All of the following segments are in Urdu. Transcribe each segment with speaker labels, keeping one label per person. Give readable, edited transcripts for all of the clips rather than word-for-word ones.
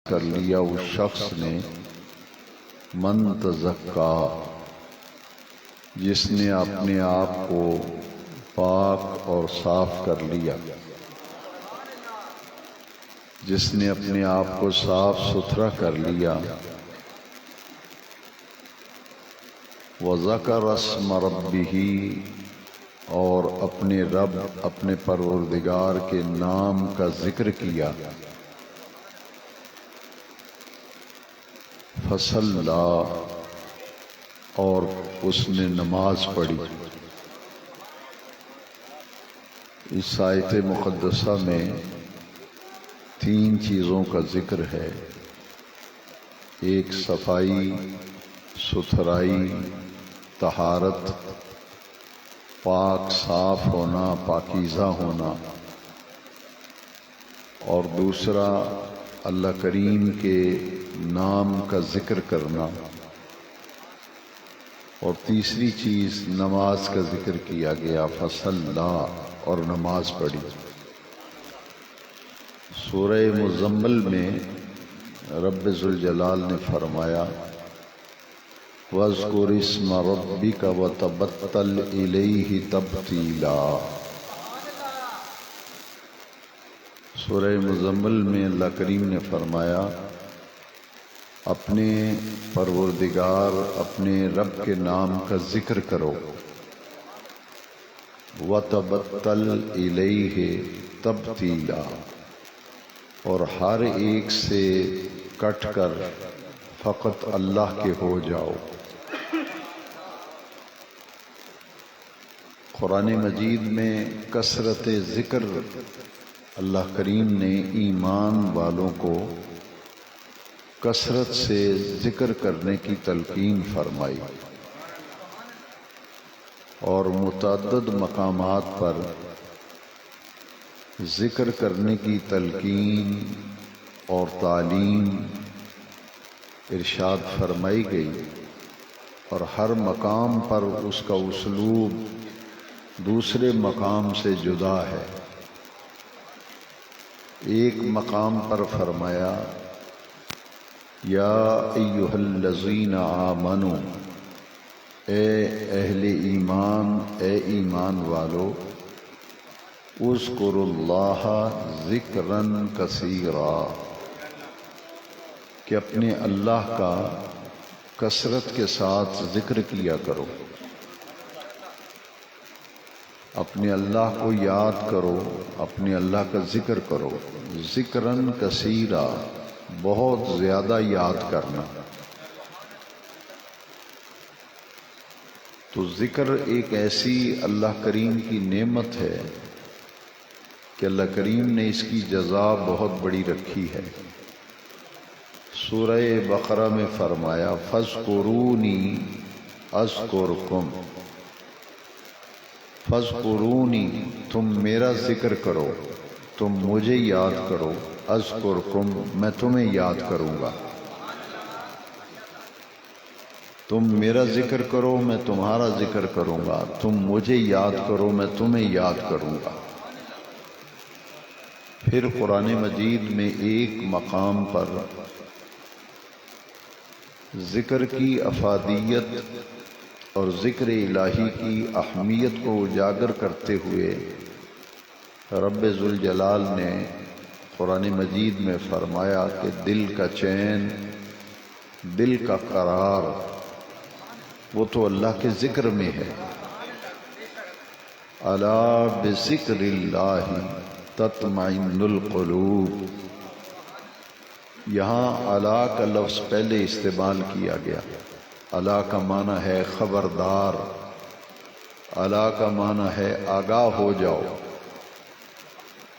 Speaker 1: کر لیا اس شخص نے من تزکا، جس نے اپنے آپ کو پاک اور صاف کر لیا، جس نے اپنے آپ کو صاف ستھرا کر لیا۔ وَذَكَرَ اسْمَ رَبِّهِ، اور اپنے رب اپنے پروردگار کے نام کا ذکر کیا۔ فَصَلَّى، اور اس نے نماز پڑھی۔ اس آیت مقدسہ میں 3 چیزوں کا ذکر ہے۔ ایک صفائی، ستھرائی، طہارت، پاک صاف ہونا، پاکیزہ ہونا، اور دوسرا اللہ کریم کے نام کا ذکر کرنا، اور تیسری چیز نماز کا ذکر کیا گیا، فصلی، اور نماز پڑھی۔ سورہ مزمل میں رب ذوالجلال نے فرمایا وَاذْكُرِ اسْمَ رَبِّكَ وَتَبَتَّلْ إِلَيْهِ تَبْتِيلًا۔ سورہ مزمل میں اللہ کریم نے فرمایا اپنے پروردگار، اپنے رب کے نام کا ذکر کرو، وَتَبَتَّلْ إِلَيْهِ تَبْتِيلًا، اور ہر ایک سے کٹ کر فقط اللہ کے ہو جاؤ۔ قرآن مجید میں کثرت ذکر اللہ کریم نے ایمان والوں کو کثرت سے ذکر کرنے کی تلقین فرمائی، اور متعدد مقامات پر ذکر کرنے کی تلقین اور تعلیم ارشاد فرمائی گئی، اور ہر مقام پر اس کا اسلوب دوسرے مقام سے جدا ہے۔ ایک مقام پر فرمایا یا ایھا الذین آمنوا، اے اہل ایمان، اے ایمان والو، اذکروا اللہ ذکرا کثیرا، کہ اپنے اللہ کا کثرت کے ساتھ ذکر کیا کرو، اپنے اللہ کو یاد کرو، اپنے اللہ کا ذکر کرو، ذکراً کثیرا، بہت زیادہ یاد کرنا۔ تو ذکر ایک ایسی اللہ کریم کی نعمت ہے کہ اللہ کریم نے اس کی جزا بہت بڑی رکھی ہے۔ سورہ بقرہ میں فرمایا فاذکرونی اذکرکم، فاذکرونی، تم میرا ذکر کرو، تم مجھے یاد کرو، اذکرکم، میں تمہیں یاد کروں گا۔ تم میرا ذکر کرو، میں تمہارا ذکر کروں گا، تم مجھے یاد کرو، میں تمہیں یاد کروں گا۔ پھر قرآن مجید میں ایک مقام پر ذکر کی افادیت اور ذکر الہی کی اہمیت کو اجاگر کرتے ہوئے رب ذوالجلال نے قرآن مجید میں فرمایا کہ دل کا چین، دل کا قرار، وہ تو اللہ کے ذکر میں ہے۔ الا بذکر اللہ تطمئن القلوب، یہاں الا کا لفظ پہلے استعمال کیا گیا۔ الا کا معنی ہے خبردار، الا کا معنی ہے آگاہ ہو جاؤ۔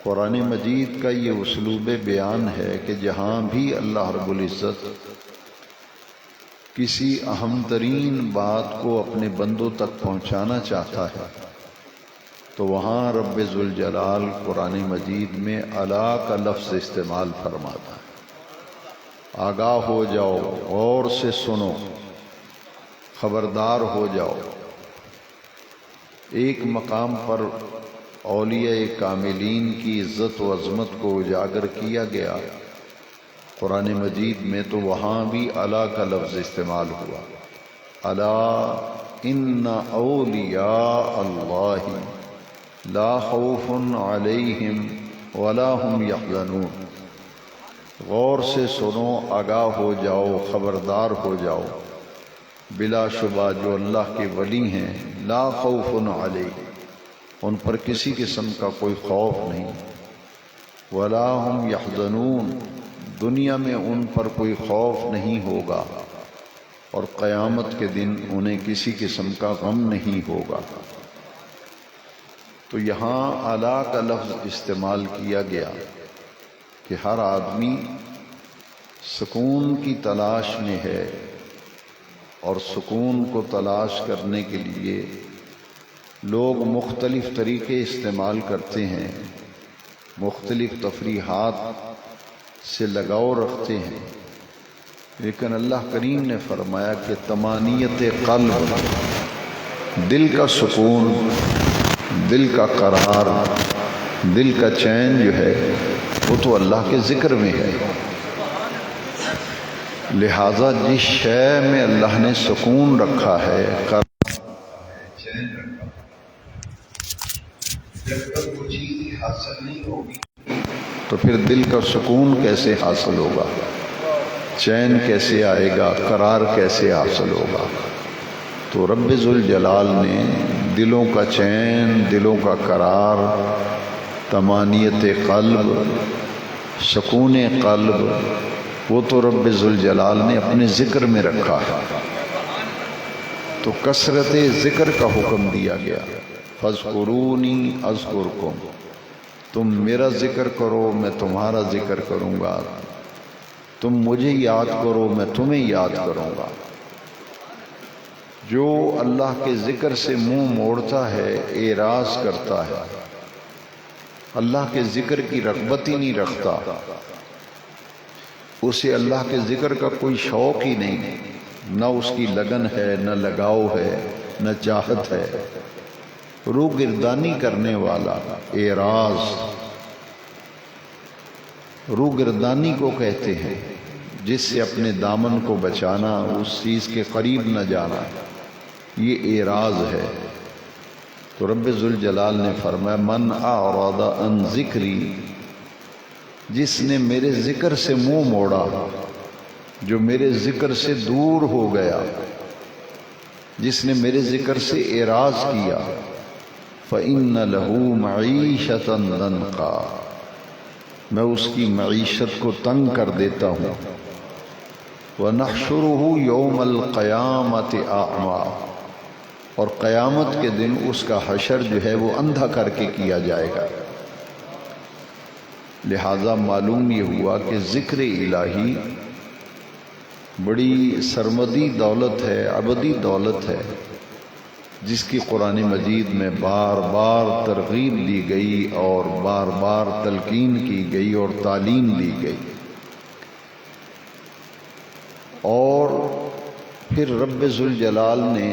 Speaker 1: قرآن مجید کا یہ اسلوب بیان ہے کہ جہاں بھی اللہ رب العزت کسی اہم ترین بات کو اپنے بندوں تک پہنچانا چاہتا ہے تو وہاں رب ذوالجلال قرآن مجید میں الا کا لفظ استعمال فرماتا ہے۔ آگاہ ہو جاؤ، غور سے سنو، خبردار ہو جاؤ۔ ایک مقام پر اولیاء کاملین کی عزت و عظمت کو اجاگر کیا گیا قرآن مجید میں تو وہاں بھی الا کا لفظ استعمال ہوا، الا ان اولیاء اللہ لا خوف علیہم ولا هم یحزنون۔ غور سے سنو، آگاہ ہو جاؤ، خبردار ہو جاؤ، بلا شبہ جو اللہ کے ولی ہیں لا خوف علیہم، ان پر کسی قسم کا کوئی خوف نہیں، ولا هم یحزنون، دنیا میں ان پر کوئی خوف نہیں ہوگا، اور قیامت کے دن انہیں کسی قسم کا غم نہیں ہوگا۔ تو یہاں الا کا لفظ استعمال کیا گیا کہ ہر آدمی سکون کی تلاش میں ہے، اور سکون کو تلاش کرنے کے لیے لوگ مختلف طریقے استعمال کرتے ہیں، مختلف تفریحات سے لگاؤ رکھتے ہیں، لیکن اللہ کریم نے فرمایا کہ طمانیت قلب، دل کا سکون، دل کا قرار، دل کا چین جو ہے وہ تو اللہ کے ذکر میں ہے۔ لہذا جس شے میں اللہ نے سکون رکھا ہے، چین رکھا، جب تک وہ چیز حاصل نہیں ہوگی تو پھر دل کا سکون کیسے حاصل ہوگا، چین کیسے آئے گا، قرار کیسے حاصل ہوگا؟ تو رب ذوالجلال نے دلوں کا چین، دلوں کا قرار، طمانیت قلب، سکون قلب، وہ تو رب ذوالجلال نے اپنے ذکر میں رکھا ہے۔ تو کثرت ذکر کا حکم دیا گیا، فاذکرونی اذکرکم، تم میرا ذکر کرو میں تمہارا ذکر کروں گا، تم مجھے یاد کرو میں تمہیں یاد کروں گا۔ جو اللہ کے ذکر سے منہ موڑتا ہے، اعراض کرتا ہے، اللہ کے ذکر کی رغبت ہی نہیں رکھتا، اسے اللہ کے ذکر کا کوئی شوق ہی نہیں، نہ اس کی لگن ہے، نہ لگاؤ ہے، نہ چاہت ہے، روح گردانی کرنے والا، اعراض، روح گردانی کو کہتے ہیں، جس سے اپنے دامن کو بچانا، اس چیز کے قریب نہ جانا، یہ اعراض ہے۔ تو رب ذوالجلال نے فرمایا من اعرض عن ذکری، جس نے میرے ذکر سے منہ موڑا، جو میرے ذکر سے دور ہو گیا، جس نے میرے ذکر سے اعراض کیا، فإن له معیشۃ ضنکا، میں اس کی معیشت کو تنگ کر دیتا ہوں، وَنَحْشُرُهُ يَوْمَ الْقِيَامَةِ أَعْمَى، اور قیامت کے دن اس کا حشر جو ہے وہ اندھا کر کے کیا جائے گا۔ لہذا معلوم یہ ہوا کہ ذکر الہی بڑی سرمدی دولت ہے، ابدی دولت ہے، جس کی قرآن مجید میں بار بار ترغیب دی گئی اور بار بار تلقین کی گئی اور تعلیم دی گئی۔ اور پھر رب ذوالجلال نے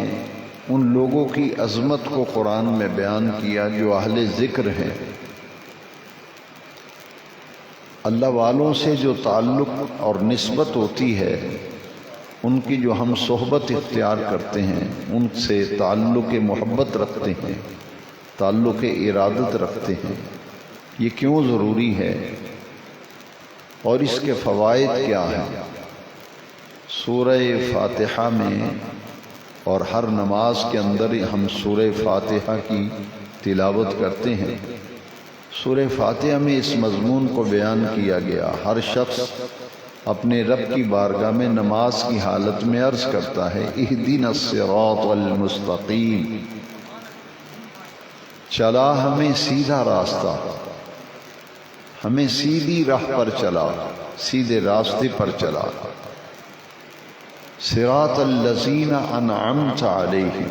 Speaker 1: ان لوگوں کی عظمت کو قرآن میں بیان کیا جو اہل ذکر ہیں۔ اللہ والوں سے جو تعلق اور نسبت ہوتی ہے، ان کی جو ہم صحبت اختیار کرتے ہیں، ان سے تعلق محبت رکھتے ہیں، تعلق ارادت رکھتے ہیں، یہ کیوں ضروری ہے اور اس کے فوائد کیا ہیں؟ سورہ فاتحہ میں اور ہر نماز کے اندر ہم سورہ فاتحہ کی تلاوت کرتے ہیں۔ سورہ فاتحہ میں اس مضمون کو بیان کیا گیا، ہر شخص اپنے رب کی بارگاہ میں نماز کی حالت میں عرض کرتا ہے اہدنا الصراط المستقیم، چلا ہمیں سیدھا راستہ، ہمیں سیدھی راہ پر چلا، سیدھے راستے پر چلا، صراط الذین انعمت علیہم،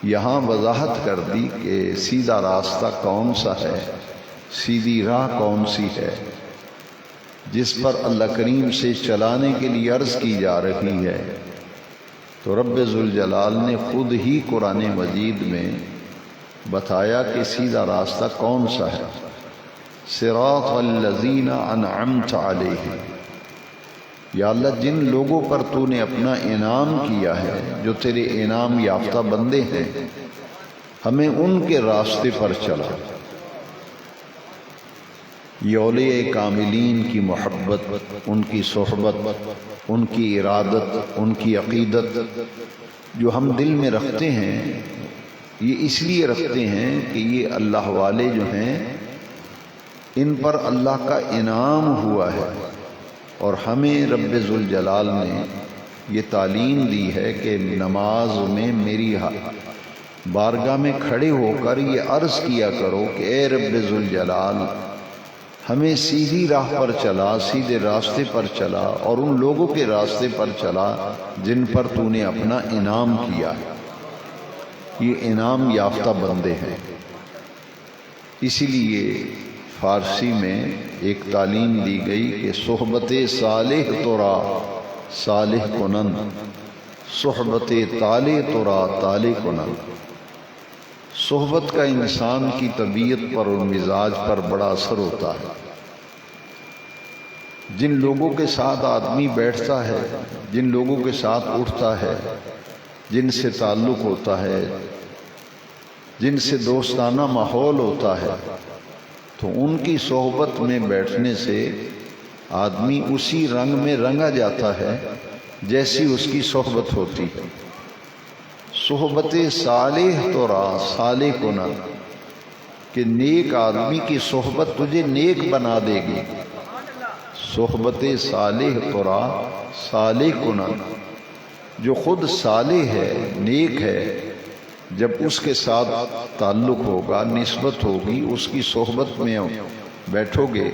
Speaker 1: یہاں وضاحت کر دی کہ سیدھا راستہ کون سا ہے، سیدھی راہ کون سی ہے جس پر اللہ کریم سے چلانے کے لیے عرض کی جا رہی ہے۔ تو رب ذوالجلال نے خود ہی قرآن مجید میں بتایا کہ سیدھا راستہ کون سا ہے۔ صراط الذین انعمت علیہم، یا اللہ جن لوگوں پر تو نے اپنا انعام کیا ہے، جو تیرے انعام یافتہ بندے ہیں، ہمیں ان کے راستے پر چلا۔ یہ اولیاء کاملین کی محبت، ان کی صحبت، ان کی ارادت، ان کی عقیدت جو ہم دل میں رکھتے ہیں، یہ اس لیے رکھتے ہیں کہ یہ اللہ والے جو ہیں ان پر اللہ کا انعام ہوا ہے، اور ہمیں رب ذوالجلال نے یہ تعلیم دی ہے کہ نماز میں میری بارگاہ میں کھڑے ہو کر یہ عرض کیا کرو کہ اے رب ذوالجلال ہمیں سیدھی راہ پر چلا، سیدھے راستے پر چلا، اور ان لوگوں کے راستے پر چلا جن پر تو نے اپنا انعام کیا ہے۔ یہ انعام یافتہ بندے ہیں۔ اسی لیے فارسی میں ایک تعلیم دی گئی کہ صحبت صالح ترا صالح کنن، صحبت طالح ترا طالح کنن۔ صحبت کا انسان کی طبیعت پر اور مزاج پر بڑا اثر ہوتا ہے۔ جن لوگوں کے ساتھ آدمی بیٹھتا ہے، جن لوگوں کے ساتھ اٹھتا ہے، جن سے تعلق ہوتا ہے، جن سے دوستانہ ماحول ہوتا ہے، تو ان کی صحبت میں بیٹھنے سے آدمی اسی رنگ میں رنگا جاتا ہے جیسی اس کی صحبت ہوتی ہے۔ صحبت صالح ترا صالح کنن، کہ نیک آدمی کی صحبت تجھے نیک بنا دے گی۔ صحبت صالح ترا صالح کنن، جو خود صالح ہے، نیک ہے، جب اس کے ساتھ تعلق ہوگا، نسبت ہوگی، اس کی صحبت میں بیٹھو گے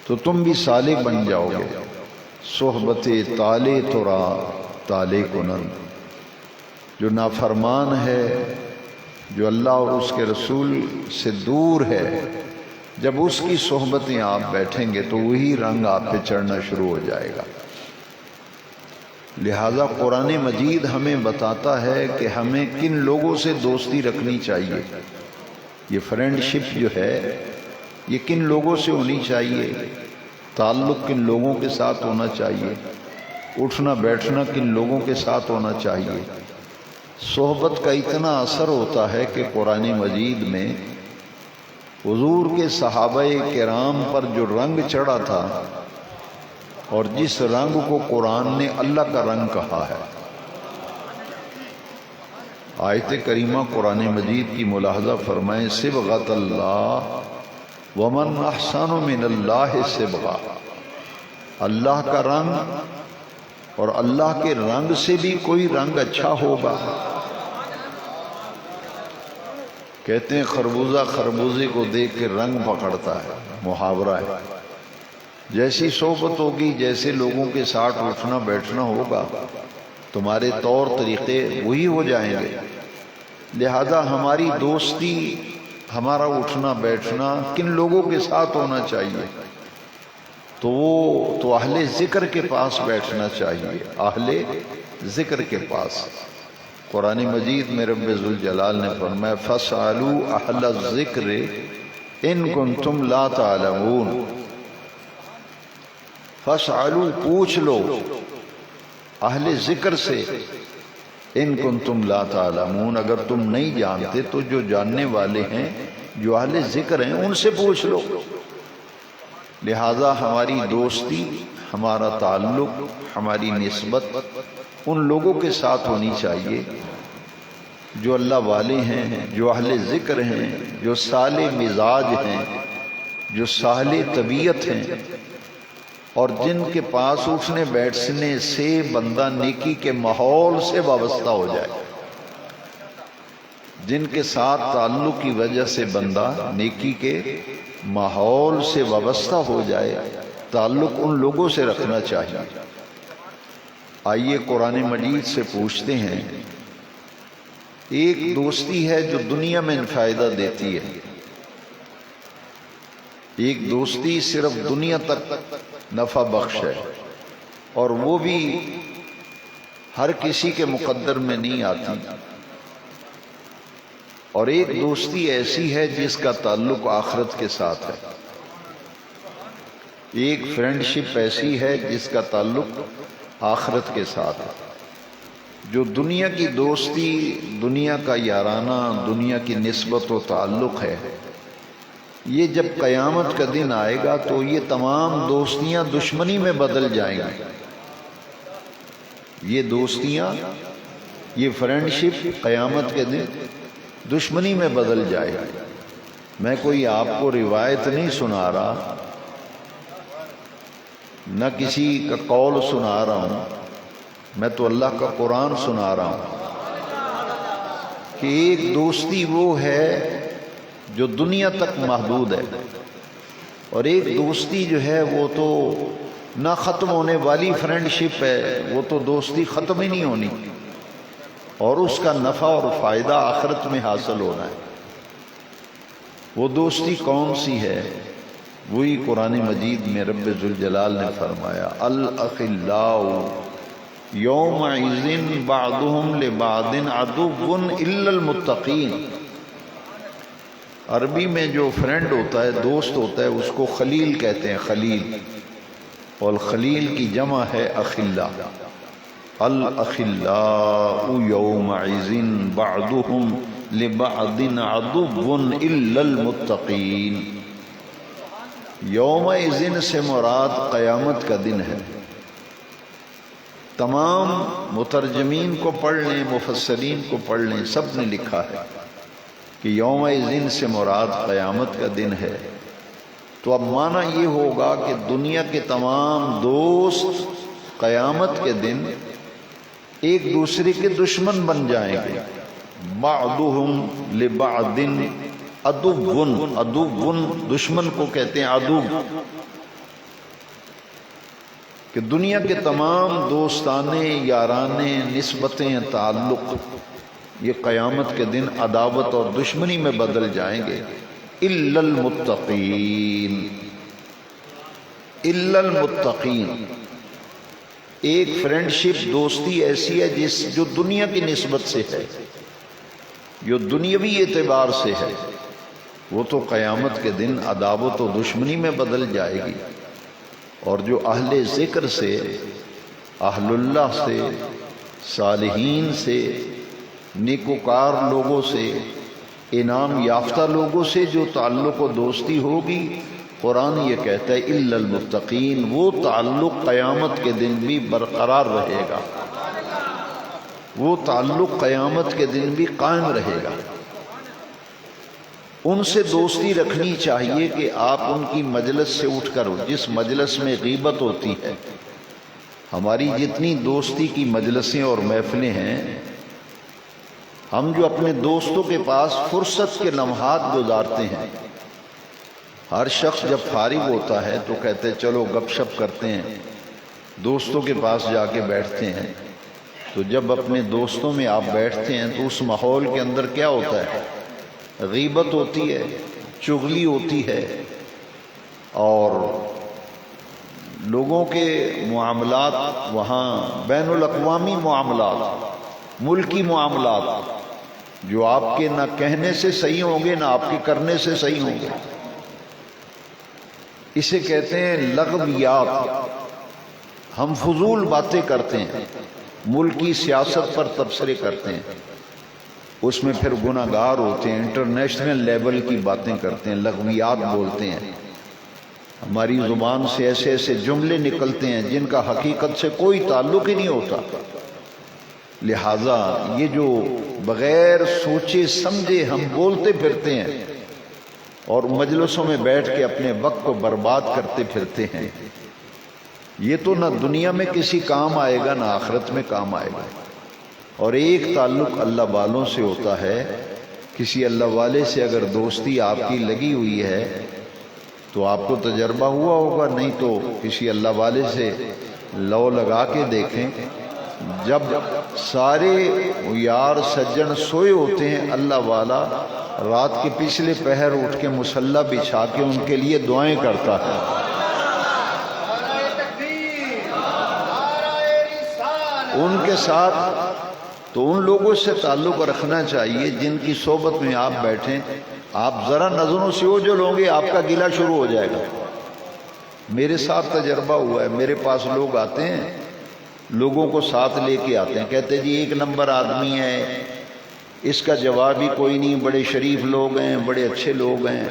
Speaker 1: تو تم بھی صالح بن جاؤ گے۔ صحبت طالح ترا طالح کنن، جو نافرمان ہے، جو اللہ اور اس کے رسول سے دور ہے، جب اس کی صحبتیں آپ بیٹھیں گے تو وہی رنگ آپ پہ چڑھنا شروع ہو جائے گا۔ لہذا قرآن مجید ہمیں بتاتا ہے کہ ہمیں کن لوگوں سے دوستی رکھنی چاہیے۔ یہ فرینڈ شپ جو ہے یہ کن لوگوں سے ہونی چاہیے، تعلق کن لوگوں کے ساتھ ہونا چاہیے، اٹھنا بیٹھنا کن لوگوں کے ساتھ ہونا چاہیے۔ صحبت کا اتنا اثر ہوتا ہے کہ قرآن مجید میں حضور کے صحابہ کرام پر جو رنگ چڑھا تھا، اور جس رنگ کو قرآن نے اللہ کا رنگ کہا ہے، آیت کریمہ قرآن مجید کی ملاحظہ فرمائیں، صبغۃ اللہ ومن احسن من اللہ صبغہ، اللہ کا رنگ اور اللہ کے رنگ سے بھی کوئی رنگ اچھا ہوگا۔ کہتے ہیں خربوزہ خربوزے کو دیکھ کے رنگ پکڑتا ہے، محاورہ ہے۔ جیسی صحبت ہوگی، جیسے لوگوں کے ساتھ اٹھنا بیٹھنا ہوگا، تمہارے طور طریقے وہی ہو جائیں گے۔ لہذا ہماری دوستی، ہمارا اٹھنا بیٹھنا کن لوگوں کے ساتھ ہونا چاہیے، تو وہ تو اہل ذکر کے پاس بیٹھنا چاہیے، اہل ذکر کے پاس۔ قرآن مجید میں رب ذوالجلال نے فرمایا فَاسْأَلُوا أَهْلَ الذِّكْرِ إِن كُنتُمْ لَا تَعْلَمُونَ، فَاسْأَلُوا پوچھ لو اہل ذکر سے، ان کنتم لا تعلمون اگر تم نہیں جانتے تو جو جاننے والے ہیں، جو اہل ذکر ہیں، ان سے پوچھ لو۔ لہذا ہماری دوستی، ہمارا تعلق، ہماری نسبت ان لوگوں کے ساتھ ہونی چاہیے جو اللہ والے ہیں، جو اہل ذکر ہیں، جو صالح مزاج ہیں، جو صالح طبیعت ہیں، اور جن کے پاس اٹھنے بیٹھنے سے بندہ نیکی کے ماحول سے وابستہ ہو جائے، جن کے ساتھ تعلق کی وجہ سے بندہ نیکی کے ماحول سے وابستہ ہو جائے، تعلق ان لوگوں سے رکھنا چاہیے۔ آئیے قرآن مجید سے پوچھتے ہیں، ایک دوستی ہے جو دنیا میں فائدہ دیتی ہے، ایک دوستی صرف دنیا تک نفع بخش ہے، اور وہ بھی ہر کسی کے مقدر میں نہیں آتی، اور ایک دوستی ایسی ہے جس کا تعلق آخرت کے ساتھ ہے۔ ایک فرینڈشپ ایسی ہے جس کا تعلق آخرت کے ساتھ ہے۔ جو دنیا کی دوستی، دنیا کا یارانہ، دنیا کی نسبت و تعلق ہے، یہ جب قیامت کا دن آئے گا تو یہ تمام دوستیاں دشمنی میں بدل جائیں گی۔ یہ دوستیاں، یہ فرینڈشپ قیامت کے دن دشمنی میں بدل جائے گی۔ میں کوئی آپ کو روایت نہیں سنا رہا، نہ کسی کا قول سنا رہا ہوں، میں تو اللہ کا قرآن سنا رہا ہوں کہ ایک دوستی وہ ہے جو دنیا تک محدود ہے، اور ایک دوستی جو ہے وہ تو نہ ختم ہونے والی فرینڈشپ ہے، وہ تو دوستی ختم ہی نہیں ہونی، اور اس کا نفع اور فائدہ آخرت میں حاصل ہونا ہے۔ وہ دوستی کون سی ہے؟ وہی قرآن مجید میں رب ذوالجلال نے فرمایا الاخلاء یومئذ بعضهم لبعض عدو الا المتقین۔ عربی میں جو فرینڈ ہوتا ہے، دوست ہوتا ہے، اس کو خلیل کہتے ہیں، خلیل، اور خلیل کی جمع ہے اخلاء۔ الاخلاء یومئذ بعضهم لبعض عدو الا المتقین۔ یومئذ سے مراد قیامت کا دن ہے۔ تمام مترجمین کو پڑھ لیں، مفسرین کو پڑھ لیں، سب نے لکھا ہے کہ یومئذ سے مراد قیامت کا دن ہے۔ تو اب معنی یہ ہوگا کہ دنیا کے تمام دوست قیامت کے دن ایک دوسرے کے دشمن بن جائیں گے۔ بعضهم لبعض عدو، عدو دشمن کو کہتے ہیں عدو، کہ دنیا کے تمام دوستانے، یارانے، نسبتیں، تعلق یہ قیامت کے دن عداوت اور دشمنی میں بدل جائیں گے۔ الا المتقین، الا المتقین۔ ایک فرینڈشپ، دوستی ایسی ہے جو دنیا کی نسبت سے ہے، جو دنیاوی اعتبار سے ہے، وہ تو قیامت کے دن عداوت و دشمنی میں بدل جائے گی، اور جو اہل ذکر سے، اہل اللہ سے، صالحین سے، نیکوکار لوگوں سے، انعام یافتہ لوگوں سے جو تعلق و دوستی ہوگی، قرآن یہ کہتا ہے الا المتقین، وہ تعلق قیامت کے دن بھی برقرار رہے گا، وہ تعلق قیامت کے دن بھی قائم رہے گا۔ ان سے دوستی رکھنی چاہیے کہ آپ ان کی مجلس سے اٹھ کر، جس مجلس میں غیبت ہوتی ہے، ہماری جتنی دوستی کی مجلسیں اور محفلیں ہیں، ہم جو اپنے دوستوں کے پاس فرصت کے لمحات گزارتے ہیں، ہر شخص جب فارغ ہوتا ہے تو کہتے ہیں چلو گپ شپ کرتے ہیں، دوستوں کے پاس جا کے بیٹھتے ہیں۔ تو جب اپنے دوستوں میں آپ بیٹھتے ہیں تو اس ماحول کے اندر کیا ہوتا ہے؟ غیبت ہوتی ہے، چغلی ہوتی ہے، اور لوگوں کے معاملات وہاں بین الاقوامی معاملات، ملکی معاملات، جو آپ کے نہ کہنے سے صحیح ہوں گے نہ آپ کے کرنے سے صحیح ہوں گے، اسے کہتے ہیں لغویات۔ ہم فضول باتیں کرتے ہیں، ملکی سیاست پر تبصرے کرتے ہیں، اس میں پھر گناہ گار ہوتے ہیں، انٹرنیشنل لیول کی باتیں کرتے ہیں، لغویات بولتے ہیں، ہماری زبان سے ایسے ایسے جملے نکلتے ہیں جن کا حقیقت سے کوئی تعلق ہی نہیں ہوتا۔ لہٰذا یہ جو بغیر سوچے سمجھے ہم بولتے پھرتے ہیں اور مجلسوں میں بیٹھ کے اپنے وقت کو برباد کرتے پھرتے ہیں، یہ تو نہ دنیا میں کسی کام آئے گا نہ آخرت میں کام آئے گا۔ اور ایک تعلق اللہ والوں سے ہوتا ہے، کسی اللہ والے سے اگر دوستی آپ کی لگی ہوئی ہے تو آپ کو تجربہ ہوا ہوگا، نہیں تو کسی اللہ والے سے لو لگا کے دیکھیں، جب سارے یار سجن سوئے ہوتے ہیں، اللہ والا رات کے پچھلے پہر اٹھ کے مصلی بچھا کے ان کے لیے دعائیں کرتا ہے۔ ان کے ساتھ تو ان لوگوں سے تعلق رکھنا چاہیے جن کی صحبت میں آپ بیٹھیں، آپ ذرا نظروں سے اوجھل ہوں گے، آپ کا گلہ شروع ہو جائے گا۔ میرے ساتھ تجربہ ہوا ہے، میرے پاس لوگ آتے ہیں، لوگوں کو ساتھ لے کے آتے ہیں، کہتے ہیں جی 1 نمبر آدمی ہے، اس کا جواب ہی کوئی نہیں، بڑے شریف لوگ ہیں، بڑے اچھے لوگ ہیں،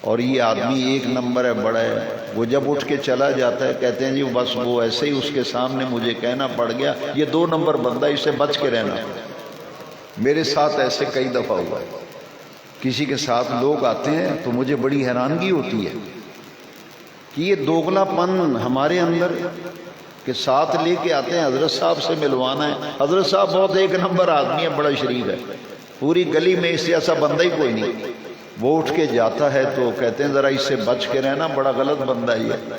Speaker 1: اور یہ آدمی 1 نمبر ہے، بڑا ہے۔ وہ جب اٹھ کے چلا جاتا ہے کہتے ہیں جی بس وہ ایسے ہی اس کے سامنے مجھے کہنا پڑ گیا یہ 2 نمبر بندہ، اس سے بچ کے رہنا۔ میرے ساتھ ایسے کئی دفعہ ہوا ہے، کسی کے ساتھ لوگ آتے ہیں تو مجھے بڑی حیرانگی ہوتی ہے کہ یہ دوغلا پن ہمارے اندر کہ ساتھ لے کے آتے ہیں، حضرت صاحب سے ملوانا ہے، حضرت صاحب بہت 1 نمبر آدمی ہے، بڑا شریف ہے، پوری گلی میں اس سے ایسا بندہ ہی کوئی نہیں۔ وہ اٹھ کے جاتا ہے تو کہتے ہیں ذرا اس سے بچ کے رہنا، بڑا غلط بندہ ہی ہے۔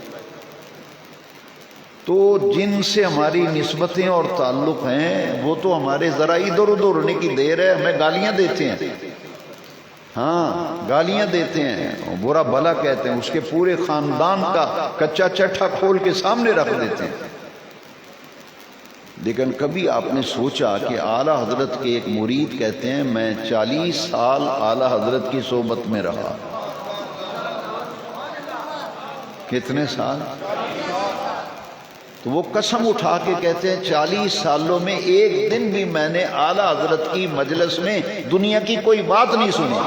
Speaker 1: تو جن سے ہماری نسبتیں اور تعلق ہیں وہ تو ہمارے ذرا ادھر ادھر ہونے کی دیر ہے، ہمیں گالیاں دیتے ہیں، ہاں گالیاں دیتے ہیں، برا بھلا کہتے ہیں، اس کے پورے خاندان کا کچا چٹھا کھول کے سامنے رکھ دیتے ہیں۔ لیکن کبھی آپ نے سوچا کہ اعلیٰ حضرت کے ایک مرید کہتے ہیں میں 40 سال اعلیٰ حضرت کی صحبت میں رہا۔ کتنے سال؟ تو وہ قسم اٹھا کے کہتے ہیں 40 سالوں میں ایک دن بھی میں نے اعلیٰ حضرت کی مجلس میں دنیا کی کوئی بات نہیں سنی۔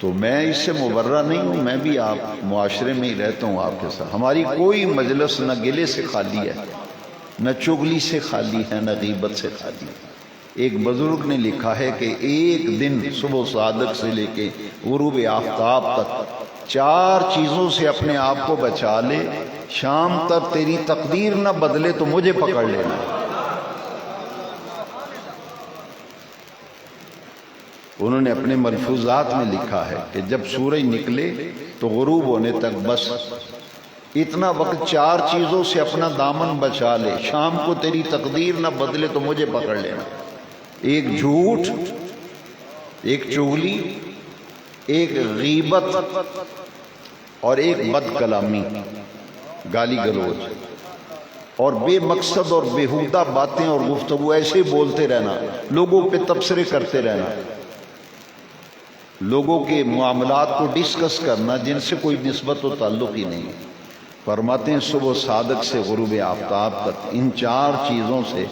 Speaker 1: تو میں اس سے مبرہ نہیں ہوں، میں بھی آپ معاشرے میں ہی رہتا ہوں آپ کے ساتھ، ہماری کوئی مجلس نہ گلے سے خالی ہے، نہ چغلی سے خالی ہے، نہ غیبت سے خالی ہے۔ ایک بزرگ نے لکھا ہے کہ ایک دن صبح صادق سے لے کے غروب آفتاب تک 4 چیزوں سے اپنے آپ کو بچا لے، شام تک تیری تقدیر نہ بدلے تو مجھے پکڑ لینا۔ انہوں نے اپنے ملفوظات میں لکھا ہے کہ جب سورج نکلے تو غروب ہونے تک بس اتنا وقت 4 چیزوں سے اپنا دامن بچا لے، شام کو تیری تقدیر نہ بدلے تو مجھے پکڑ لینا۔ ایک جھوٹ، ایک چغلی، ایک غیبت، اور ایک بد کلامی، گالی گلوچ، اور بے مقصد اور بیہودہ باتیں اور گفتگو ایسے بولتے رہنا، لوگوں پہ تبصرے کرتے رہنا، لوگوں کے معاملات کو ڈسکس کرنا جن سے کوئی نسبت و تعلق ہی نہیں۔ فرماتے ہیں صبح صادق سے غروب آفتاب تک ان 4 چیزوں سے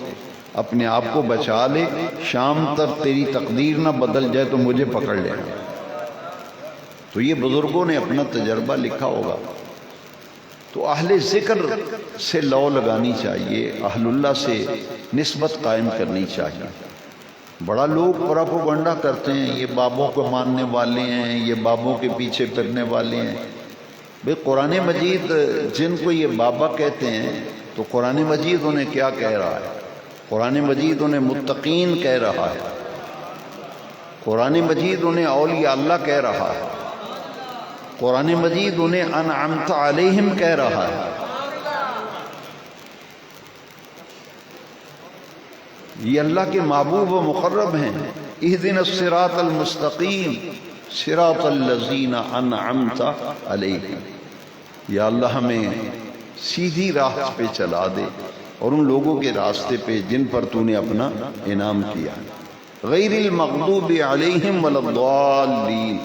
Speaker 1: اپنے آپ کو بچا لے، شام تک تیری تقدیر نہ بدل جائے تو مجھے پکڑ لینا۔ تو یہ بزرگوں نے اپنا تجربہ لکھا ہوگا۔ تو اہل ذکر سے لو لگانی چاہیے، اہل اللہ سے نسبت قائم کرنی چاہیے۔ بڑا لوگ پروپیگنڈا کرتے ہیں، یہ بابوں کو ماننے والے ہیں، یہ بابوں کے پیچھے پھرنے والے ہیں۔ بھئی قرآن مجید جن کو یہ بابا کہتے ہیں تو قرآن مجید انہیں کیا کہہ رہا ہے؟ قرآن مجید انہیں متقین کہہ رہا ہے، قرآن مجید انہیں اولیاء اللہ کہہ رہا ہے، قرآن مجید انہیں انعمت علیہم کہہ رہا ہے۔ یہ اللہ کے محبوب و مقرب ہیں۔ اہدنا الصراط المستقیم صراط الذین انعمت علیہم، یا اللہ ہمیں سیدھی راہ پہ چلا دے اور ان لوگوں کے راستے پہ جن پر تو نے اپنا انعام کیا، غیر المغضوب علیہم ولا الضالین۔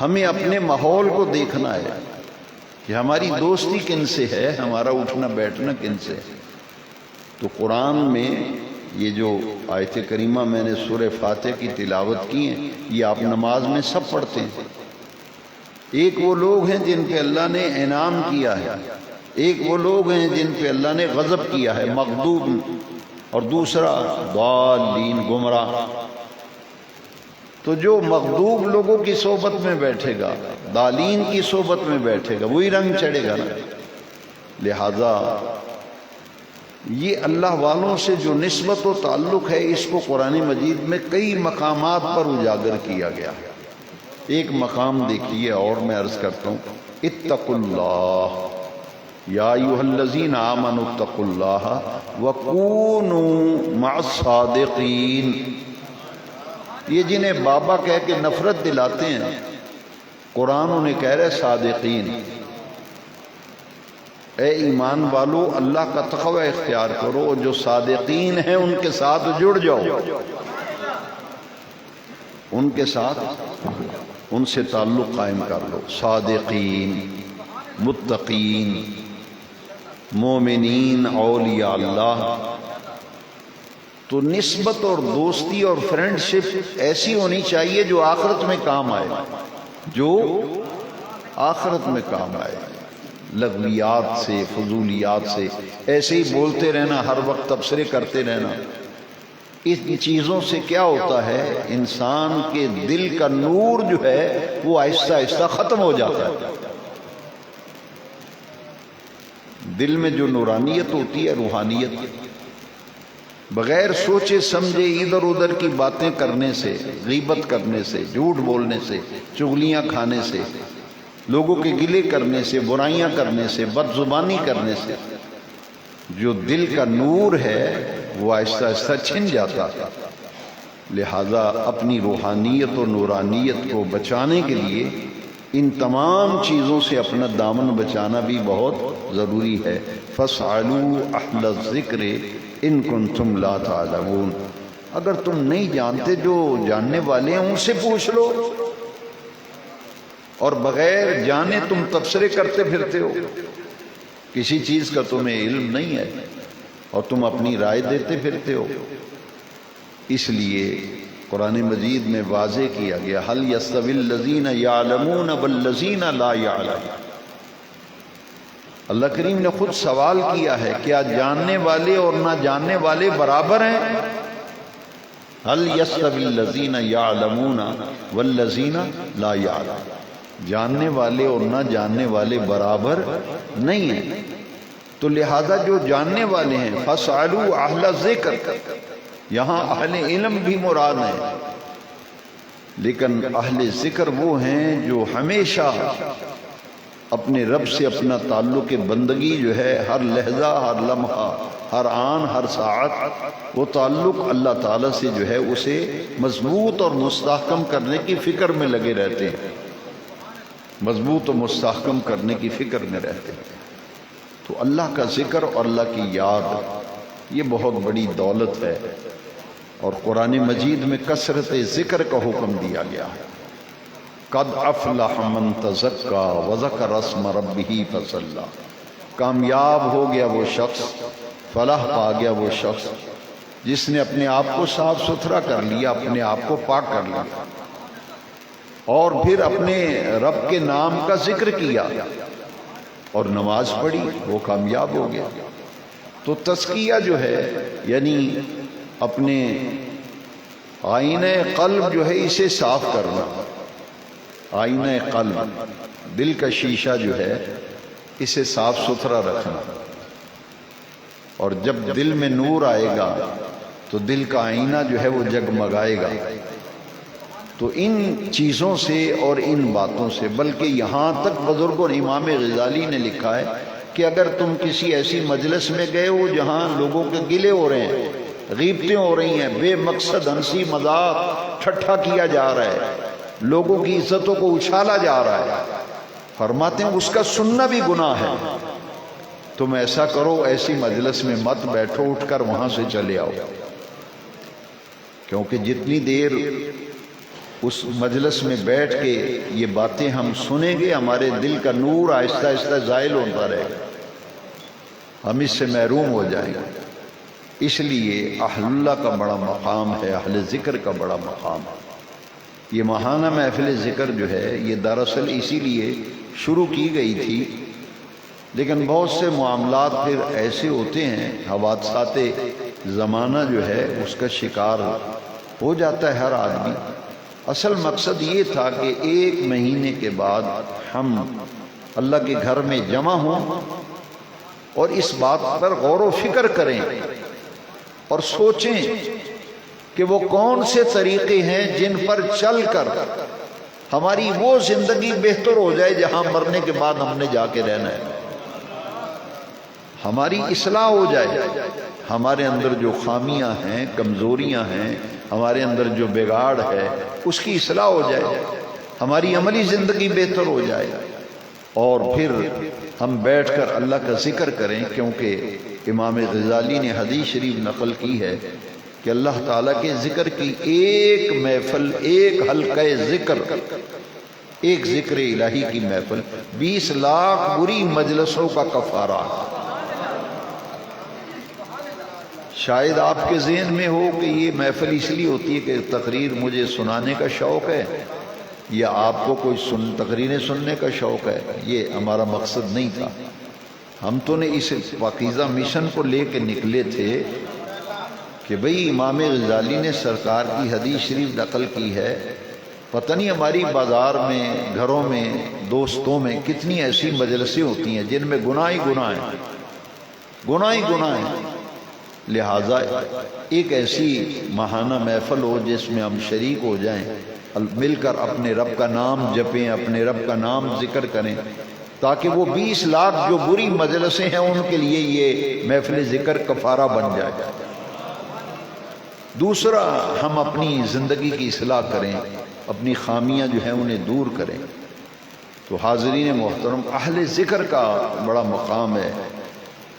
Speaker 1: ہمیں اپنے ماحول کو دیکھنا ہے کہ ہماری دوستی کن سے ہے، ہمارا اٹھنا بیٹھنا کن سے ہے۔ تو قرآن میں یہ جو آیت کریمہ میں نے سورہ فاتحہ کی تلاوت کی ہیں، یہ آپ نماز میں سب پڑھتے ہیں۔ ایک وہ لوگ ہیں جن پہ اللہ نے انعام کیا ہے، ایک وہ لوگ ہیں جن پہ اللہ نے غضب کیا ہے، مغضوب، اور دوسرا ضالین، گمراہ۔ تو جو مغضوب لوگوں کی صحبت میں بیٹھے گا، ضالین کی صحبت میں بیٹھے گا، وہی رنگ چڑھے گا نا۔ لہذا یہ اللہ والوں سے جو نسبت و تعلق ہے، اس کو قرآن مجید میں کئی مقامات پر اجاگر کیا گیا ہے۔ ایک مقام دیکھیے اور میں عرض کرتا ہوں، اتقوا اللہ یا ایھا الذین آمنوا اتقوا اللہ وکونوا مع الصادقین۔ یہ جنہیں بابا کہہ کے نفرت دلاتے ہیں، قرآن انہیں کہہ رہے صادقین۔ اے ایمان والو، اللہ کا تقوی اختیار کرو، جو صادقین ہیں ان کے ساتھ جڑ جاؤ۔ ان کے ساتھ ان سے تعلق قائم کر لو. صادقین، متقین، مومنین، اولیاء اللہ. تو نسبت اور دوستی اور فرینڈشپ ایسی ہونی چاہیے جو آخرت میں کام آئے، جو آخرت میں کام آئے. لغویات سے، فضولیات سے ایسے ہی بولتے رہنا، ہر وقت تبصرے کرتے رہنا، ان چیزوں سے کیا ہوتا ہے؟ انسان کے دل کا نور جو ہے وہ آہستہ آہستہ ختم ہو جاتا ہے. دل میں جو نورانیت ہوتی ہے، روحانیت، بغیر سوچے سمجھے ادھر ادھر کی باتیں کرنے سے، غیبت کرنے سے، جھوٹ بولنے سے، چغلیاں کھانے سے، لوگوں کے گلے کرنے سے، برائیاں کرنے سے، بد زبانی کرنے سے جو دل کا نور ہے وہ آہستہ آہستہ چھن جاتا ہے. لہذا اپنی روحانیت اور نورانیت کو بچانے کے لیے ان تمام چیزوں سے اپنا دامن بچانا بھی بہت ضروری ہے. فَاسْأَلُوا أَهْلَ الذِّكْرِ إِن كُنتُمْ لَا تَعْلَمُونَ. اگر تم نہیں جانتے، جو جاننے والے ہیں ان سے پوچھ لو. اور بغیر جانے تم تبصرے کرتے پھرتے ہو، کسی چیز کا تمہیں علم نہیں ہے اور تم اپنی رائے دیتے پھرتے ہو. اس لیے قرآن مجید میں واضح کیا گیا هَلْ يَسْتَوِي الَّذِينَ يَعْلَمُونَ وَالَّذِينَ لَا يَعْلَمُونَ. اللہ کریم نے خود سوال کیا ہے، کیا جاننے والے اور نہ جاننے والے برابر ہیں؟ هَلْ يَسْتَوِي الَّذِينَ يَعْلَمُونَ وَالَّذِينَ لَا يَعْلَمُونَ. جاننے والے اور نہ جاننے والے برابر نہیں ہیں. تو لہذا جو جاننے والے ہیں فَاسْأَلُوا أَهْلَ الذِّكْرِ، یہاں اہل علم بھی مراد ہیں، لیکن اہل ذکر وہ ہیں جو ہمیشہ اپنے رب سے اپنا تعلق بندگی جو ہے، ہر لحظہ، ہر لمحہ، ہر آن، ہر ساعت، وہ تعلق اللہ تعالیٰ سے جو ہے اسے مضبوط اور مستحکم کرنے کی فکر میں لگے رہتے ہیں، مضبوط و مستحکم کرنے کی فکر میں رہتے ہیں. تو اللہ کا ذکر اور اللہ کی یاد یہ بہت بڑی دولت ہے، اور قرآن مجید میں کثرت ذکر کا حکم دیا گیا ہے. قد افلح من تزکا وذکر اسم ربہ فصلی. کامیاب ہو گیا وہ شخص، فلاح پا گیا وہ شخص جس نے اپنے آپ کو صاف ستھرا کر لیا، اپنے آپ کو پاک کر لیا، اور پھر اپنے رب کے نام کا ذکر کیا اور نماز پڑھی، وہ کامیاب ہو گیا. تو تزکیہ جو ہے یعنی اپنے آئینہ قلب جو ہے اسے صاف کرنا. آئینہ قلب، دل کا شیشہ جو ہے اسے صاف ستھرا رکھنا. اور جب دل میں نور آئے گا تو دل کا آئینہ جو ہے وہ جگمگائے گا. تو ان چیزوں سے اور ان باتوں سے، بلکہ یہاں تک بزرگوں، امام غزالی نے لکھا ہے کہ اگر تم کسی ایسی مجلس میں گئے ہو جہاں لوگوں کے گلے ہو رہے ہیں، غیبتیں ہو رہی ہیں، بے مقصد ہنسی مذاق ٹھٹھا کیا جا رہا ہے، لوگوں کی عزتوں کو اچھالا جا رہا ہے، فرماتے ہیں اس کا سننا بھی گناہ ہے. تم ایسا کرو، ایسی مجلس میں مت بیٹھو، اٹھ کر وہاں سے چلے آؤ. کیونکہ جتنی دیر اس مجلس میں بیٹھ کے یہ باتیں ہم سنیں گے، ہمارے دل کا نور آہستہ آہستہ زائل ہوتا رہے گا، ہم اس سے محروم ہو جائیں گے. اس لیے اہل اللہ کا بڑا مقام ہے، اہل ذکر کا بڑا مقام ہے. یہ ماہانہ محفل ذکر جو ہے یہ دراصل اسی لیے شروع کی گئی تھی، لیکن بہت سے معاملات پھر ایسے ہوتے ہیں، حوادثات زمانہ جو ہے اس کا شکار ہو جاتا ہے ہر آدمی. اصل مقصد یہ تھا کہ 1 مہینے کے بعد ہم اللہ کے گھر میں جمع ہوں اور اس بات پر غور و فکر کریں اور سوچیں کہ وہ کون سے طریقے ہیں جن پر چل کر ہماری وہ زندگی بہتر ہو جائے جہاں مرنے کے بعد ہم نے جا کے رہنا ہے، ہماری اصلاح ہو جائے، ہمارے اندر جو خامیاں ہیں، کمزوریاں ہیں، ہمارے اندر جو بگاڑ ہے اس کی اصلاح ہو جائے، ہماری عملی زندگی بہتر ہو جائے، اور پھر ہم بیٹھ کر اللہ کا ذکر کریں. کیونکہ امام غزالی نے حدیث شریف نقل کی ہے کہ اللہ تعالیٰ کے ذکر کی ایک محفل، ایک حلقہ ذکر، ایک ذکر الہی کی محفل 20 لاکھ بری مجلسوں کا کفارہ۔ شاید آپ کے ذہن میں ہو کہ یہ محفل اس لیے ہوتی ہے کہ تقریر مجھے سنانے کا شوق ہے، یا آپ کو کوئی تقریریں سننے کا شوق ہے، یہ ہمارا مقصد نہیں تھا۔ ہم تو نے اس پاکیزہ مشن کو لے کے نکلے تھے کہ بھئی امام غزالی نے سرکار کی حدیث شریف نقل کی ہے، پتہ نہیں ہماری بازار میں، گھروں میں، دوستوں میں کتنی ایسی مجلسیں ہوتی ہیں جن میں گناہ ہی گناہ ہیں، گناہ ہی گناہ ہیں۔ لہٰذا ایک ایسی ماہانہ محفل ہو جس میں ہم شریک ہو جائیں، مل کر اپنے رب کا نام جپیں، اپنے رب کا نام ذکر کریں، تاکہ وہ 20 لاکھ جو بری مجلسیں ہیں ان کے لیے یہ محفل ذکر کفارہ بن جائے۔ دوسرا، ہم اپنی زندگی کی اصلاح کریں، اپنی خامیاں جو ہیں انہیں دور کریں۔ تو حاضرین محترم، اہل ذکر کا بڑا مقام ہے،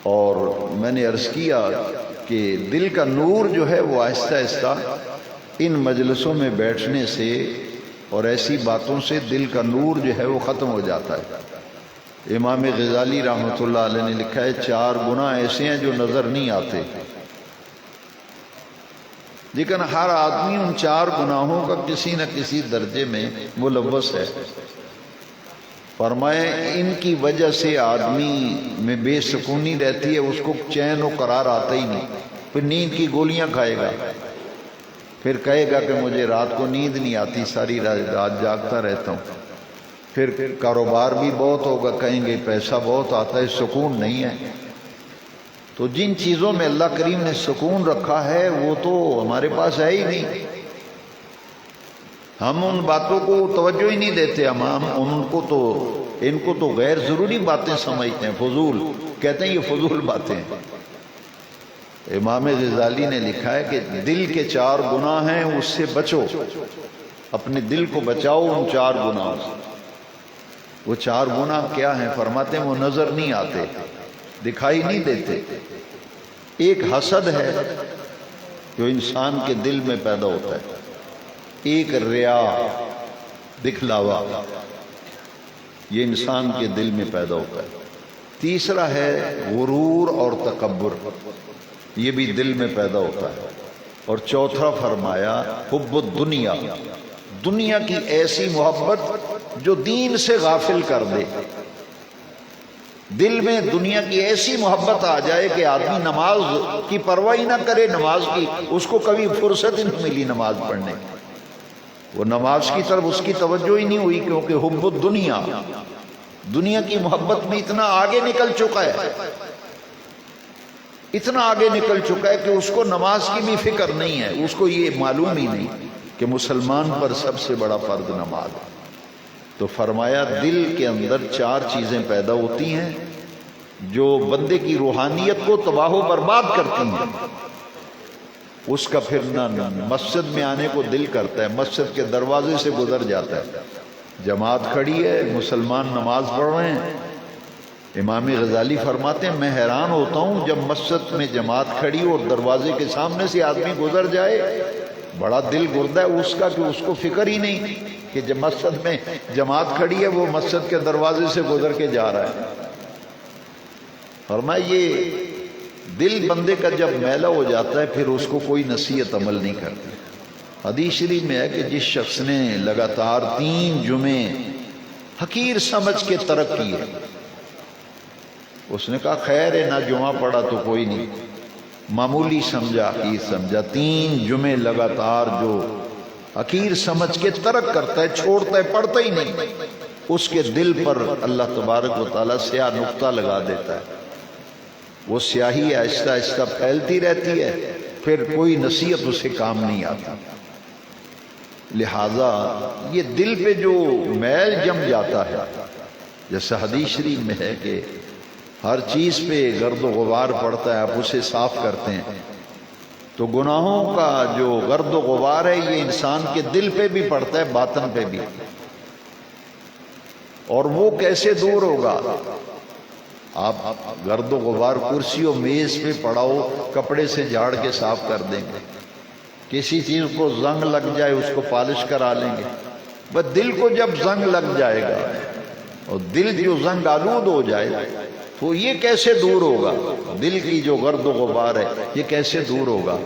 Speaker 1: اور میں نے عرض کیا کہ دل کا نور جو ہے وہ آہستہ آہستہ ان مجلسوں میں بیٹھنے سے اور ایسی باتوں سے دل کا نور جو ہے وہ ختم ہو جاتا ہے۔ امام غزالی رحمۃ اللہ علیہ نے لکھا ہے 4 گناہ ایسے ہیں جو نظر نہیں آتے، لیکن ہر آدمی ان 4 گناہوں کا کسی نہ کسی درجے میں ملوث ہے۔ فرمائے ان کی وجہ سے آدمی میں بے سکونی رہتی ہے، اس کو چین و قرار آتا ہی نہیں، پھر نیند کی گولیاں کھائے گا، پھر کہے گا کہ مجھے رات کو نیند نہیں آتی، ساری رات جاگتا رہتا ہوں، پھر کاروبار بھی بہت ہوگا، کہیں گے پیسہ بہت آتا ہے، سکون نہیں ہے۔ تو جن چیزوں میں اللہ کریم نے سکون رکھا ہے وہ تو ہمارے پاس ہے ہی نہیں، ہم ان باتوں کو توجہ ہی نہیں دیتے، ہم ان کو تو غیر ضروری باتیں سمجھتے ہیں، فضول کہتے ہیں، یہ فضول باتیں ہیں۔ امام غزالی نے لکھا ہے کہ دل کے 4 گناہ ہیں، اس سے بچو، اپنے دل کو بچاؤ ان 4 گناہوں سے۔ وہ 4 گناہ کیا ہیں؟ فرماتے ہیں وہ نظر نہیں آتے، دکھائی نہیں دیتے۔ ایک حسد ہے جو انسان کے دل میں پیدا ہوتا ہے، ایک ریا، دکھلاوا، یہ انسان کے دل میں پیدا ہوتا ہے۔ تیسرا ہے غرور اور تکبر، یہ بھی دل میں پیدا ہوتا ہے۔ اور چوتھا فرمایا حب الدنیا، دنیا کی ایسی محبت جو دین سے غافل کر دے۔ دل میں دنیا کی ایسی محبت آ جائے کہ آدمی نماز کی پرواہ نہ کرے، نماز کی اس کو کبھی فرصت ہی نہیں ملی نماز پڑھنے کی، وہ نماز کی طرف اس کی توجہ ہی نہیں ہوئی، کیونکہ حب الدنیا، دنیا کی محبت میں اتنا آگے نکل چکا ہے، اتنا آگے نکل چکا ہے کہ اس کو نماز کی بھی فکر نہیں ہے، اس کو یہ معلوم ہی نہیں کہ مسلمان پر سب سے بڑا فرض نماز ہے۔ تو فرمایا دل کے اندر 4 چیزیں پیدا ہوتی ہیں جو بندے کی روحانیت کو تباہ و برباد کرتی ہیں۔ اس کا پھر نہ مسجد میں آنے کو دل کرتا ہے، مسجد کے دروازے سے گزر جاتا ہے، جماعت کھڑی ہے، مسلمان نماز پڑھ رہے ہیں۔ امام غزالی فرماتے ہیں میں حیران ہوتا ہوں جب مسجد میں جماعت کھڑی اور دروازے کے سامنے سے آدمی گزر جائے، بڑا دل گردا ہے اس کا کہ اس کو فکر ہی نہیں کہ جب مسجد میں جماعت کھڑی ہے وہ مسجد کے دروازے سے گزر کے جا رہا ہے۔ فرمایا یہ دل بندے کا جب میلا ہو جاتا ہے پھر اس کو کوئی نصیحت عمل نہیں کرتی۔ حدیث شریف میں ہے کہ جس شخص نے لگاتار 3 جمعے حقیر سمجھ کے ترک کیے، اس نے کہا خیر ہے نہ جمعہ پڑا تو کوئی نہیں، معمولی سمجھا، حقیر سمجھا، 3 جمعے لگاتار جو حقیر سمجھ کے ترک کرتا ہے، چھوڑتا ہے، پڑھتا ہی نہیں، اس کے دل پر اللہ تبارک و تعالیٰ سیاہ نقطہ لگا دیتا ہے، وہ سیاہی آہستہ آہستہ پھیلتی رہتی ہے، پھر کوئی نصیحت اسے کام نہیں آتا۔ لہذا یہ دل پہ جو میل جم جاتا ہے، جیسا حدیث شریف میں ہے کہ ہر چیز پہ گرد و غبار پڑتا ہے، آپ اسے صاف کرتے ہیں، تو گناہوں کا جو گرد و غبار ہے یہ انسان کے دل پہ بھی پڑتا ہے، باطن پہ بھی۔ اور وہ کیسے دور ہوگا؟ آپ گرد و غبار کرسی و میز پہ پڑاؤ، کپڑے سے جھاڑ کے صاف کر دیں گے، کسی چیز کو زنگ لگ جائے اس کو پالش کرا لیں گے، بس دل کو جب زنگ لگ جائے گا اور دل جو زنگ آلود ہو جائے تو یہ کیسے دور ہوگا؟ دل کی جو گرد و غبار ہے یہ کیسے دور ہوگا؟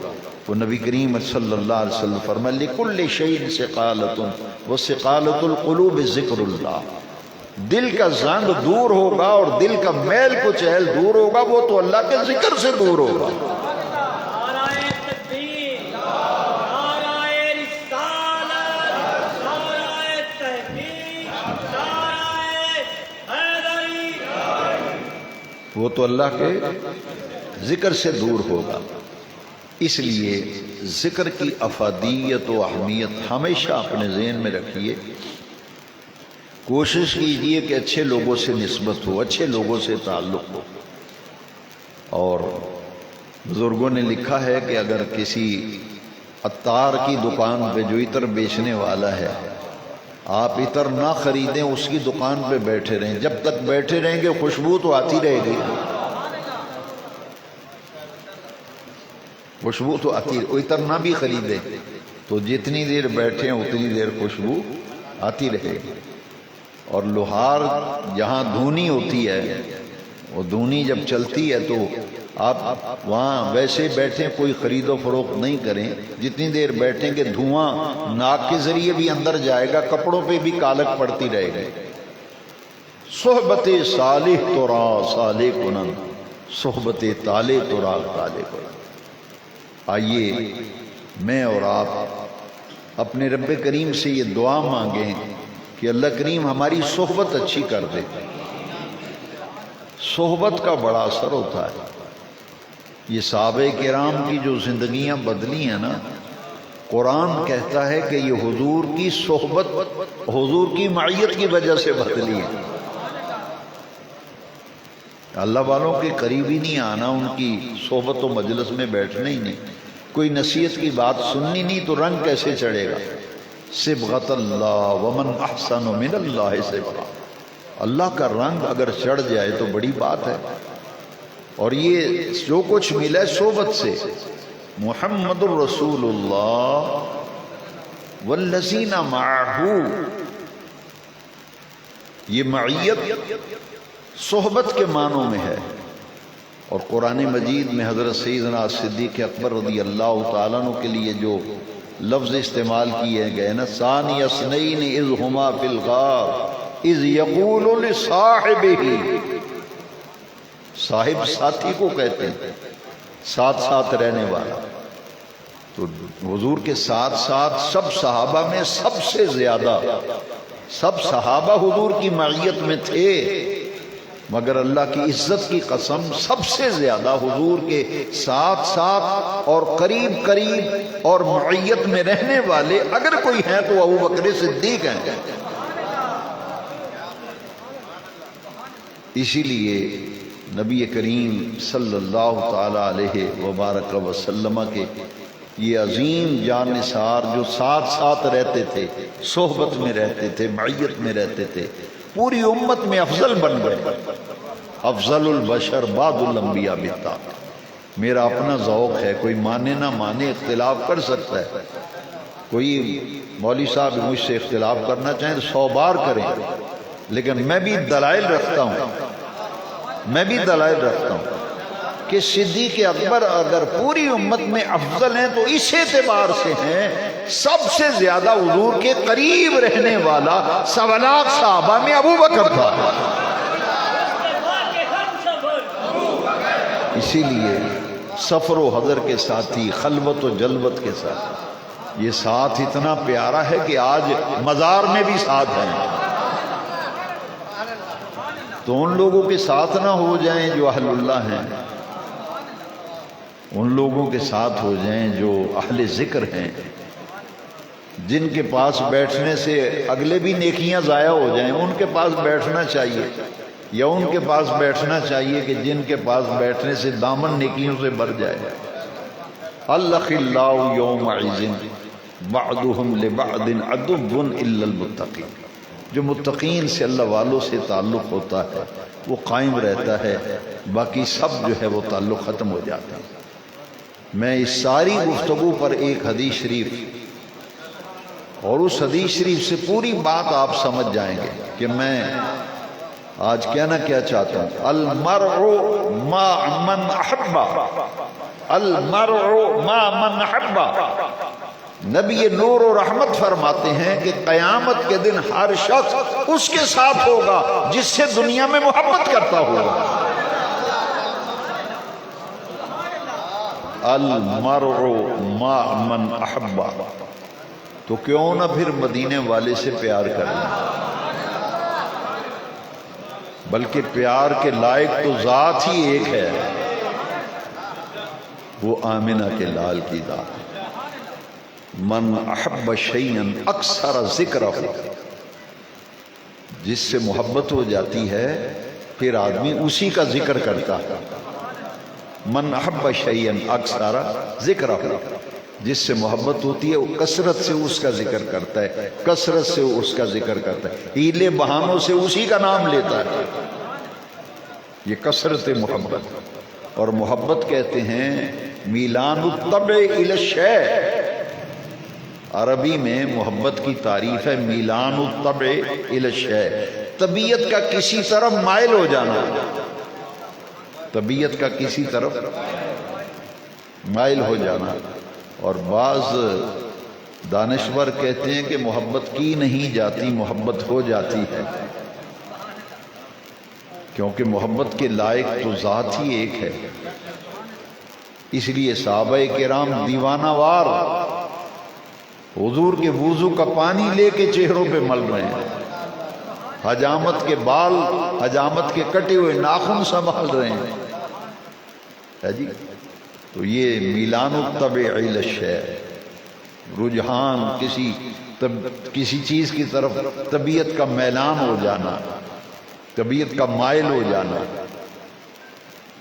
Speaker 1: تو نبی کریم صلی اللہ علیہ وسلم فرمایا لِكُلِّ شَيْءٍ سِقَالَةٌ وَسِقَالَةُ الْقُلُوبِ ذِكْرُ اللَّهِ، دل کا زنگ دور ہوگا اور دل کا میل کچیل دور ہوگا، وہ تو اللہ کے ذکر سے دور ہوگا۔ وہ تو اللہ کے ذکر سے دور ہوگا۔ اس لیے ذکر کی افادیت و اہمیت ہمیشہ اپنے ذہن میں رکھیے۔ کوشش کیجئے کہ اچھے لوگوں سے نسبت ہو، اچھے لوگوں سے تعلق ہو۔ اور بزرگوں نے لکھا ہے کہ اگر کسی عطار کی دکان پہ جو عطر بیچنے والا ہے آپ عطر نہ خریدیں، اس کی دکان پہ بیٹھے رہیں، جب تک بیٹھے رہیں گے خوشبو تو آتی رہے گی، خوشبو تو آتی رہے، عطر نہ بھی خریدیں تو جتنی دیر بیٹھے ہیں اتنی دیر خوشبو آتی رہے گی۔ اور لوہار جہاں دھونی ہوتی ہے، وہ دھونی جب چلتی ہے تو آپ وہاں ویسے بیٹھیں، کوئی خرید و فروخت نہیں کریں، جتنی دیر بیٹھیں گے دھواں ناک کے ذریعے بھی اندر جائے گا، کپڑوں پہ بھی کالک پڑتی رہے گی۔ صحبت صالح ترا صالح کنن، صحبت طالح ترا طالح کنن۔ آئیے میں اور آپ اپنے رب کریم سے یہ دعا مانگیں کہ اللہ کریم ہماری صحبت اچھی کر دے۔ صحبت کا بڑا اثر ہوتا ہے۔ یہ صحابہ کرام کی جو زندگیاں بدلی ہیں نا، قرآن کہتا ہے کہ یہ حضور کی صحبت، حضور کی معیت کی وجہ سے بدلی ہے۔ اللہ والوں کے قریب ہی نہیں آنا، ان کی صحبت و مجلس میں بیٹھنا ہی نہیں، کوئی نصیحت کی بات سننی نہیں تو رنگ کیسے چڑھے گا؟ صبغۃ اللہ ومن احسن من اللہ صبغۃ، اللہ کا رنگ اگر چڑھ جائے تو بڑی بات ہے۔ اور یہ جو کچھ ملا ہے صحبت سے، محمد الرسول اللہ والذین معہ، یہ معیت صحبت کے معنوں میں ہے۔ اور قرآن مجید میں حضرت سیدنا صدیق اکبر رضی اللہ تعالیٰ عنہ کے لیے جو لفظ استعمال کیے گئے نا، ثانی اثنین اذ ہما فی الغار اذ یقول لصاحبہ، صاحب ساتھی کو کہتے ہیں، ساتھ ساتھ رہنے والا۔ تو حضور کے ساتھ ساتھ سب صحابہ میں سب سے زیادہ، سب صحابہ حضور کی معیت میں تھے، مگر اللہ کی عزت کی قسم سب سے زیادہ حضور کے ساتھ ساتھ اور قریب قریب اور معیت میں رہنے والے اگر کوئی ہیں تو ابو بکر صدیق ہیں۔ اسی لیے نبی کریم صلی اللہ تعالی علیہ وبارک وسلم کے یہ عظیم جانثار جو ساتھ ساتھ رہتے تھے، صحبت میں رہتے تھے، معیت میں رہتے تھے، پوری امت میں افضل بن گئے۔ افضل البشر بعد الانبیاء بالتعداد۔ میرا اپنا ذوق ہے، کوئی مانے نہ مانے، اختلاف کر سکتا ہے، کوئی مولوی صاحب مجھ سے اختلاف کرنا چاہیں تو 100 بار کریں، لیکن میں بھی دلائل رکھتا ہوں، میں بھی دلائل رکھتا ہوں کہ صدیق اکبر اگر پوری امت میں افضل ہیں تو اس اعتبار سے ہیں سب سے زیادہ حضور کے قریب رہنے والا 1.25 لاکھ صحابہ میں ابو بکر تھا۔ اسی لیے سفر و حضر کے ساتھی، خلوت و جلوت کے ساتھ، یہ ساتھ اتنا پیارا ہے کہ آج مزار میں بھی ساتھ ہیں۔ تو ان لوگوں کے ساتھ نہ ہو جائیں جو اہل اللہ ہیں، ان لوگوں کے ساتھ ہو جائیں جو اہل ذکر ہیں، جن کے پاس بیٹھنے سے اگلے بھی نیکیاں ضائع ہو جائیں، ان کے پاس بیٹھنا چاہیے، یا ان کے پاس بیٹھنا چاہیے کہ جن کے پاس بیٹھنے سے دامن نیکیوں سے بھر جائے۔ الاخلاء یومئذ بعضهم لبعض عدو الا المتقین، جو متقین سے، اللہ والوں سے تعلق ہوتا ہے وہ قائم رہتا ہے، باقی سب جو ہے وہ تعلق ختم ہو جاتا ہے۔ میں اس ساری گفتگو پر ایک حدیث شریف اور اس حدیث شریف سے پوری بات آپ سمجھ جائیں گے کہ میں آج کہنا کیا چاہتا ہوں. المرء مع من احب، المرء مع من احب. نبی نور و رحمت فرماتے ہیں کہ قیامت کے دن ہر شخص اس کے ساتھ ہوگا جس سے دنیا میں محبت کرتا ہوگا. المرء مع من احب. تو کیوں نہ پھر مدینے والے سے پیار کریں، بلکہ پیار کے لائق تو ذات ہی ایک ہے، وہ آمنہ کے لال کی ذات. من احب شیئا اکثر ذکرہ، جس سے محبت ہو جاتی ہے پھر آدمی اسی کا ذکر کرتا ہے. من احب شیئا اکثر ذکرہ، جس سے محبت ہوتی ہے وہ کثرت سے اس کا ذکر کرتا ہے، کثرت سے اس کا ذکر کرتا ہے، ہیلے بہانوں سے اسی کا نام لیتا ہے. یہ کثرت محبت. اور محبت کہتے ہیں میلان الطبع الی الشیء. عربی میں محبت کی تعریف ہے میلان الطبع الی الشیء، طبیعت کا کسی طرف مائل ہو جانا، طبیعت کا کسی طرف مائل ہو جانا. اور بعض دانشور کہتے ہیں کہ محبت کی نہیں جاتی، محبت ہو جاتی ہے، کیونکہ محبت کے لائق تو ذات ہی ایک ہے. اس لیے صحابہ کرام دیوانہ وار حضور کے وضو کا پانی لے کے چہروں پہ مل رہے ہیں، حجامت کے بال، حجامت کے کٹے ہوئے ناخن سنبھال رہے ہیں. ہے جی. تو یہ میلان الطبع الی الشیء، رجحان کسی چیز کی طرف طبیعت کا میلان ہو جانا، طبیعت کا مائل ہو جانا،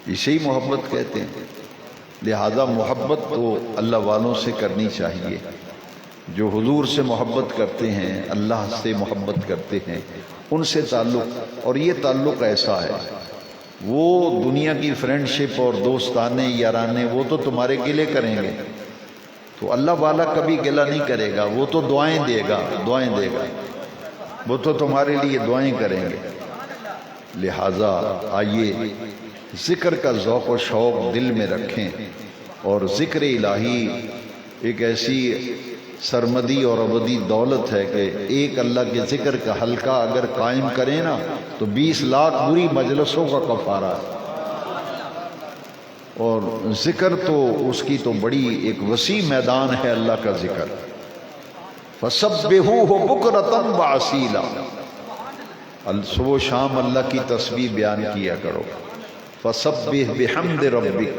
Speaker 1: اسے ہی محبت کہتے ہیں. لہذا محبت تو اللہ والوں سے کرنی چاہیے. جو حضور سے محبت کرتے ہیں، اللہ سے محبت کرتے ہیں، ان سے تعلق. اور یہ تعلق ایسا ہے، وہ دنیا کی فرینڈشپ اور دوستانے یارانے وہ تو تمہارے گلے کریں گے، تو اللہ والا کبھی گلہ نہیں کرے گا. وہ تو دعائیں دے گا، دعائیں دے گا، وہ تو تمہارے لیے دعائیں کریں گے. لہٰذا آئیے ذکر کا ذوق و شوق دل میں رکھیں. اور ذکر الہی ایک ایسی سرمدی اور ابدی دولت ہے کہ ایک اللہ کے ذکر کا حلقہ اگر قائم کریں نا تو 20 لاکھ بری مجلسوں کا کفارہ ہے. اور ذکر تو اس کی تو بڑی ایک وسیع میدان ہے اللہ کا ذکر. فَسَبِّحُوهُ بُكْرَةً وَأَصِيلًا. صبح و شام اللہ کی تسبیح بیان کیا کرو. فَسَبِّحْ بِحَمْدِ رَبِّكَ.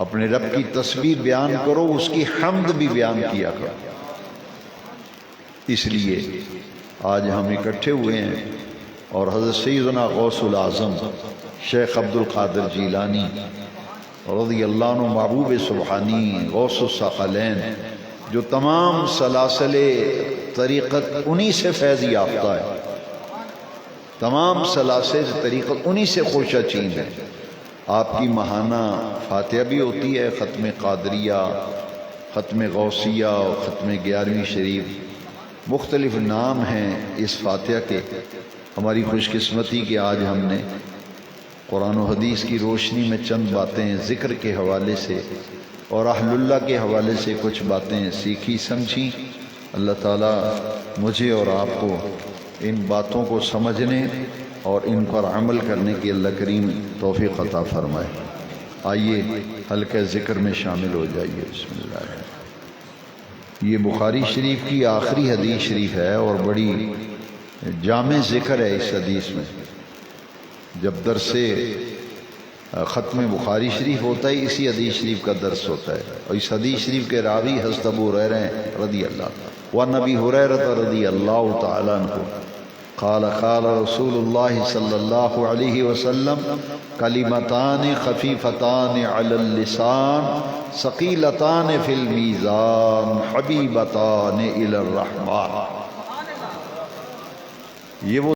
Speaker 1: اپنے رب کی تسبیح بیان کرو، اس کی حمد بھی بیان کیا کرو. اس لیے آج ہم اکٹھے ہوئے ہیں اور حضرت سیدنا غوث العظم شیخ عبد القادر جیلانی رضی اللہ عنہ محبوب سبحانی غوث الثقلین، جو تمام سلاسل طریقت انہی سے فیض یافتہ ہے، تمام سلاسل طریقت انہی سے خوشہ چین ہے. آپ کی ماہانہ فاتحہ بھی ہوتی ہے، ختم قادریہ، ختم غوثیہ اور ختم 11ویں شریف، مختلف نام ہیں اس فاتحہ کے. ہماری خوش قسمتی کہ آج ہم نے قرآن و حدیث کی روشنی میں چند باتیں ذکر کے حوالے سے اور اہل اللہ کے حوالے سے کچھ باتیں سیکھی سمجھی. اللہ تعالیٰ مجھے اور آپ کو ان باتوں کو سمجھنے اور ان پر عمل کرنے کی اللہ کریم توفیق عطا فرمائے. آئیے حلقہ ذکر میں شامل ہو جائیے. بسم اللہ. یہ بخاری شریف کی آخری حدیث شریف ہے اور بڑی جامع ذکر ہے اس حدیث میں. جب درس ختم بخاری شریف ہوتا ہے اسی حدیث شریف کا درس ہوتا ہے. اور اس حدیث شریف کے راوی حضرت ابو ہریرہ رضی اللہ وعن ابی ہریرہ رضی اللہ تعالی عنہ قال قال رسول اللہ صلی اللہ علیہ وسلم کلمتان خفیفتان علی اللسان ثقیلتان فی المیزان حبیبتان الی الرحمن. یہ وہ